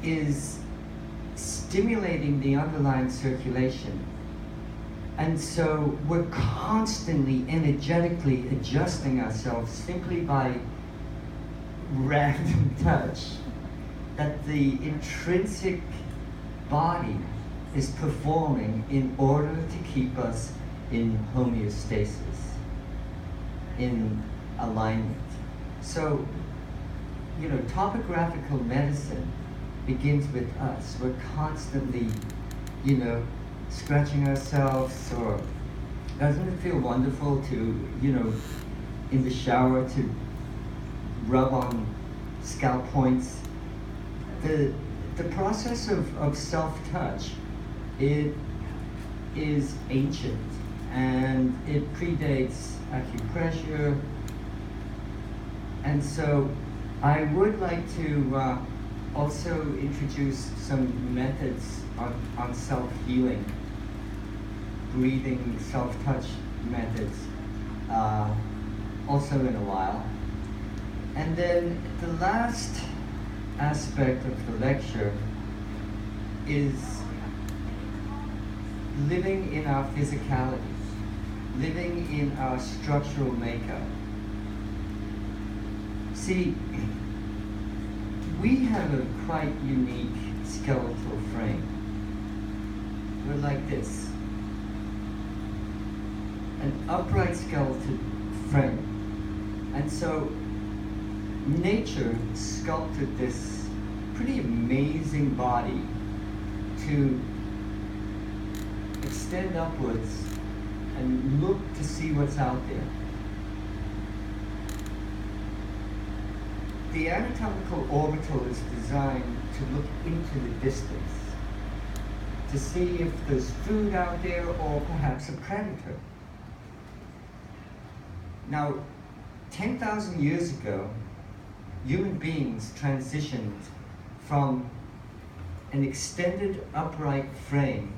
is stimulating the underlying circulation. And so we're constantly energetically adjusting ourselves simply by random touch, that the intrinsic body is performing in order to keep us in homeostasis, in alignment. So, topographical medicine begins with us. We're constantly, scratching ourselves, or doesn't it feel wonderful to, in the shower to rub on scalp points? The process of self-touch, it is ancient, and it predates acupressure. And so I would like to also introduce some methods on self-healing, breathing, self-touch methods, also in a while. And then the last aspect of the lecture is living in our physicality, living in our structural makeup. See, we have a quite unique skeletal frame. We're like this, an upright skeletal frame. And so nature sculpted this pretty amazing body to extend upwards and look to see what's out there. The anatomical orbital is designed to look into the distance, to see if there's food out there or perhaps a predator. Now, 10,000 years ago, human beings transitioned from an extended upright frame,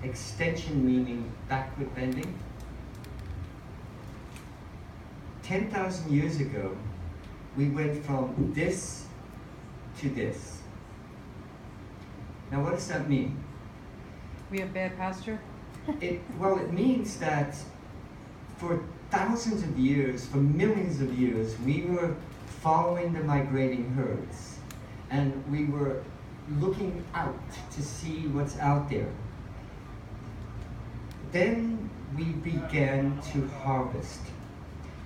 extension meaning backward bending. 10,000 years ago, we went from this to this. Now, what does that mean? We have bad posture? It means that for thousands of years, for millions of years, we were following the migrating herds, and we were looking out to see what's out there. Then we began to harvest.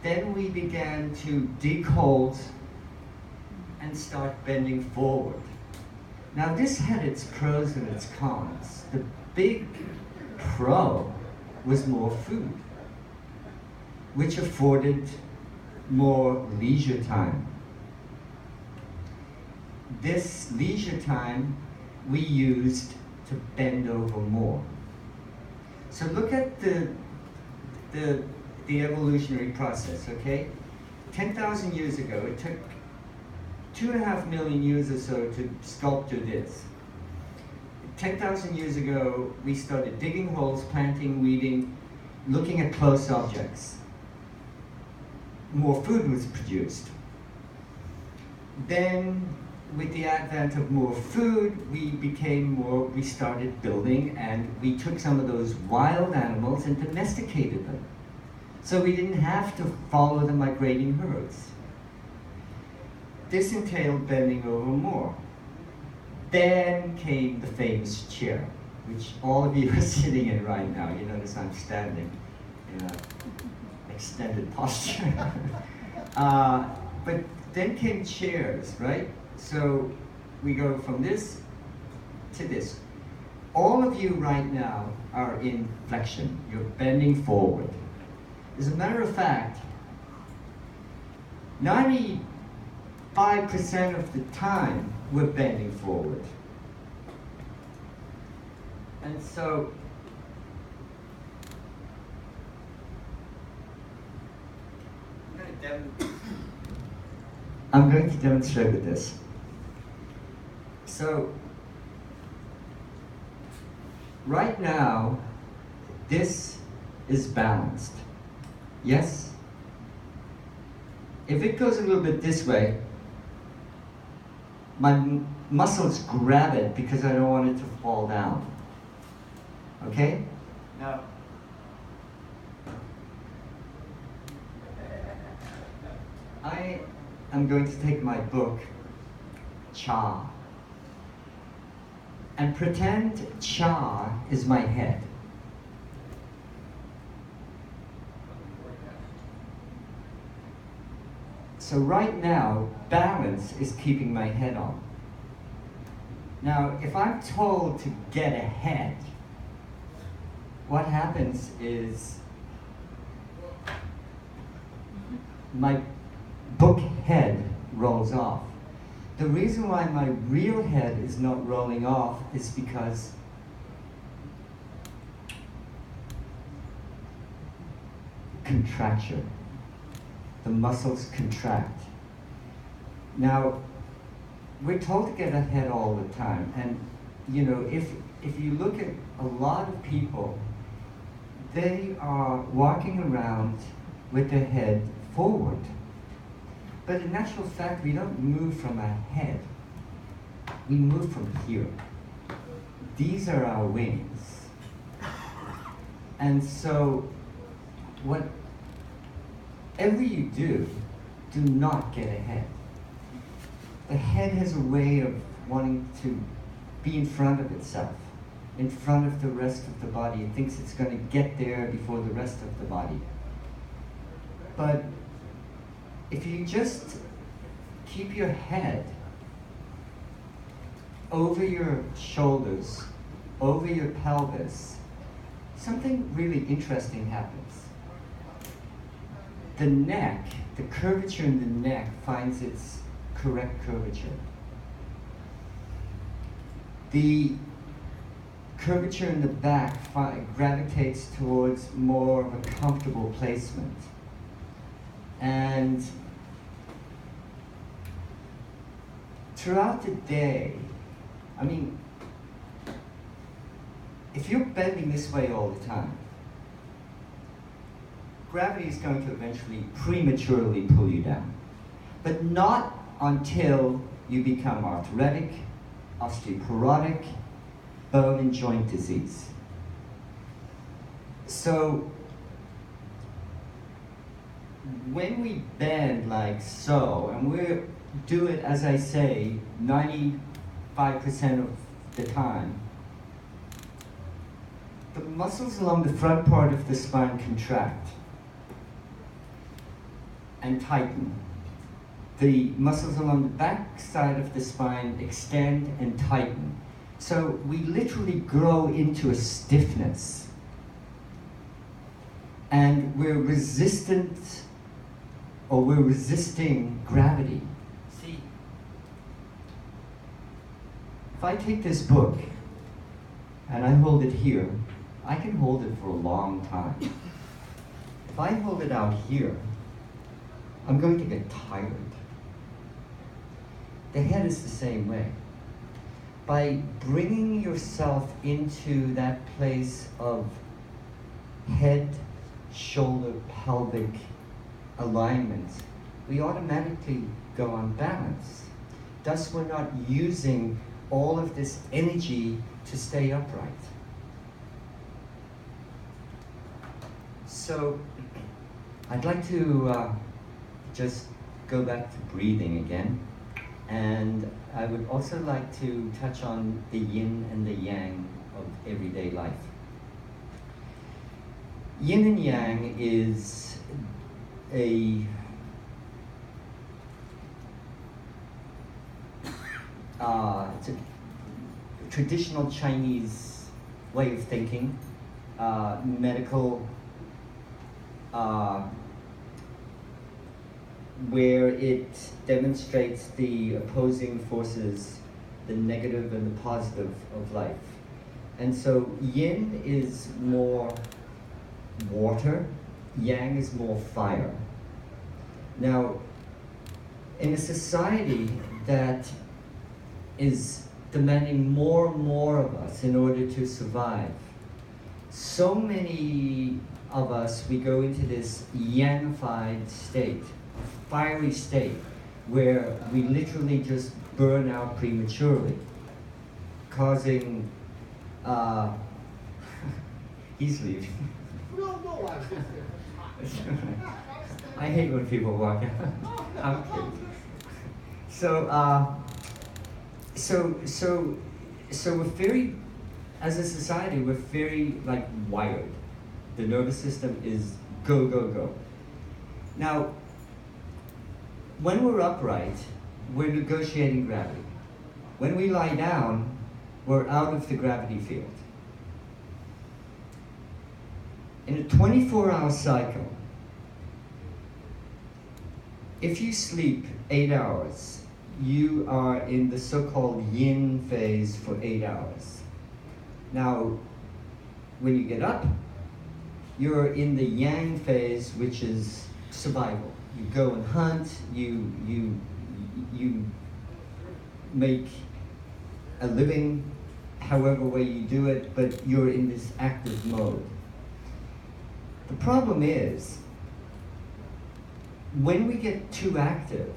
Then we began to dig holes and start bending forward. Now, this had its pros and its cons. The big pro was more food, which afforded more leisure time. This leisure time we used to bend over more. So look at the evolutionary process, okay? 10,000 years ago, it took 2.5 million years or so to sculpture this. 10,000 years ago, we started digging holes, planting, weeding, looking at close objects. More food was produced. Then, with the advent of more food, we started building, and we took some of those wild animals and domesticated them. So we didn't have to follow the migrating herds. This entailed bending over more. Then came the famous chair, which all of you are sitting in right now. You notice I'm standing in an extended posture. But then came chairs, right? So we go from this to this. All of you right now are in flexion. You're bending forward. As a matter of fact, 95% of the time we're bending forward. And so I'm going to demonstrate with this. So right now, this is balanced. Yes? If it goes a little bit this way, my muscles grab it because I don't want it to fall down. Okay? Now, I am going to take my book, Cha, and pretend Cha is my head. So right now, balance is keeping my head on. Now, if I'm told to get ahead, what happens is my book head rolls off. The reason why my real head is not rolling off is because contraction. The muscles contract. Now, we're told to get ahead all the time, and you know, if you look at a lot of people, they are walking around with their head forward. But in actual fact, we don't move from our head. We move from here. These are our wings. And so, whatever you do not get ahead. The head has a way of wanting to be in front of itself, in front of the rest of the body. It thinks it's going to get there before the rest of the body. But if you just keep your head over your shoulders, over your pelvis, something really interesting happens. The neck, the curvature in the neck finds its correct curvature. The curvature in the back gravitates towards more of a comfortable placement. And throughout the day, I mean, if you're bending this way all the time, gravity is going to eventually prematurely pull you down. But not until you become arthritic, osteoporotic, bone and joint disease. So, when we bend like so, and we do it, as I say, 95% of the time, the muscles along the front part of the spine contract and tighten. The muscles along the back side of the spine extend and tighten. So we literally grow into a stiffness. And we're resistant, or we're resisting gravity. See, if I take this book and I hold it here, I can hold it for a long time. If I hold it out here, I'm going to get tired. The head is the same way. By bringing yourself into that place of head, shoulder, pelvic alignment, we automatically go on balance. Thus, we're not using all of this energy to stay upright. So, I'd like to just go back to breathing again. And I would also like to touch on the yin and the yang of everyday life. Yin and yang is it's a traditional Chinese way of thinking, medical, where it demonstrates the opposing forces, the negative and the positive of life. And so yin is more water, yang is more fire. Now, in a society that is demanding more and more of us in order to survive, so many of us, we go into this yangified state, fiery state, where we literally just burn out prematurely, causing, he's leaving. I hate when people walk out. I'm kidding. So we're very, as a society, we're very like wired. The nervous system is go, go, go. Now, when we're upright, we're negotiating gravity. When we lie down, we're out of the gravity field. In a 24-hour cycle, if you sleep 8 hours, you are in the so-called yin phase for 8 hours. Now, when you get up, you're in the yang phase, which is survival. You go and hunt, you make a living, however way you do it, but you're in this active mode. The problem is, when we get too active,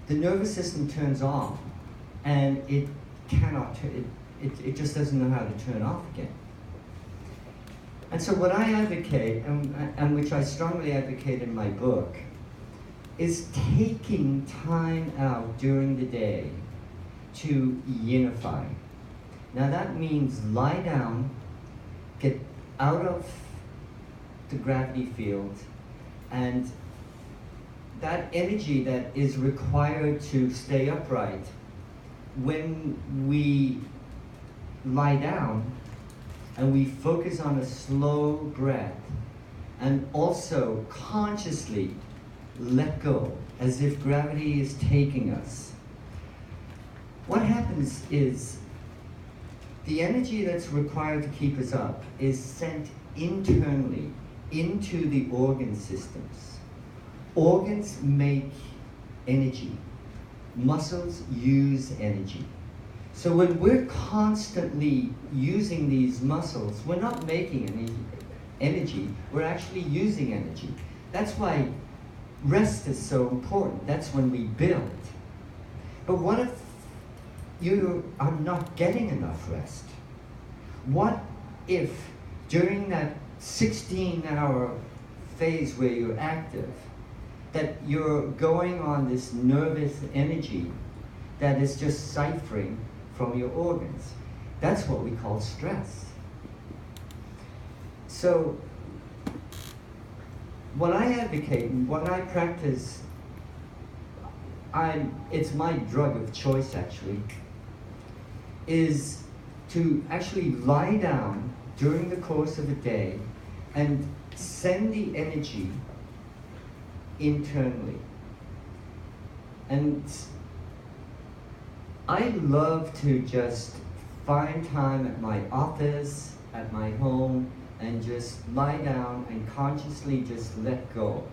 the nervous system turns on, and it cannot, it just doesn't know how to turn off again. And so what I advocate, and which I strongly advocate in my book, is taking time out during the day to yinify. Now that means lie down, get out of the gravity field, and that energy that is required to stay upright, when we lie down and we focus on a slow breath and also consciously let go as if gravity is taking us, what happens is the energy that's required to keep us up is sent internally into the organ systems. Organs make energy. Muscles use energy. So when we're constantly using these muscles, we're not making any energy, we're actually using energy. That's why rest is so important. That's when we build. But what if you are not getting enough rest? What if during that 16-hour phase where you're active, that you're going on this nervous energy that is just ciphering from your organs? That's what we call stress. So what I advocate and what I practice, it's my drug of choice actually, is to actually lie down during the course of a day and send the energy internally. And I love to just find time at my office, at my home, and just lie down and consciously just let go.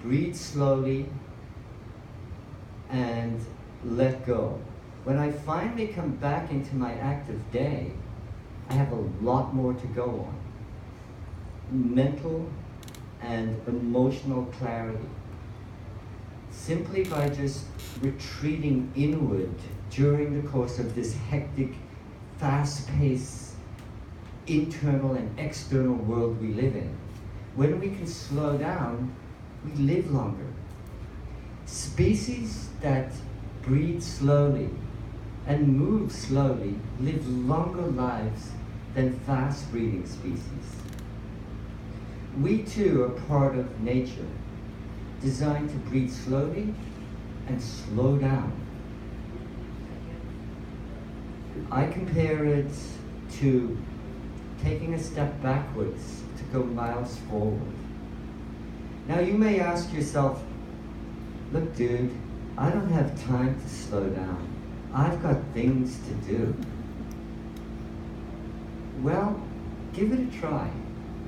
Breathe slowly and let go. When I finally come back into my active day, I have a lot more to go on. Mental and emotional clarity. Simply by just retreating inward during the course of this hectic, fast-paced, internal and external world we live in. When we can slow down, we live longer. Species that breathe slowly and move slowly live longer lives than fast-breathing species. We too are part of nature, designed to breathe slowly and slow down. I compare it to taking a step backwards to go miles forward. Now you may ask yourself, look dude, I don't have time to slow down. I've got things to do. Well, give it a try.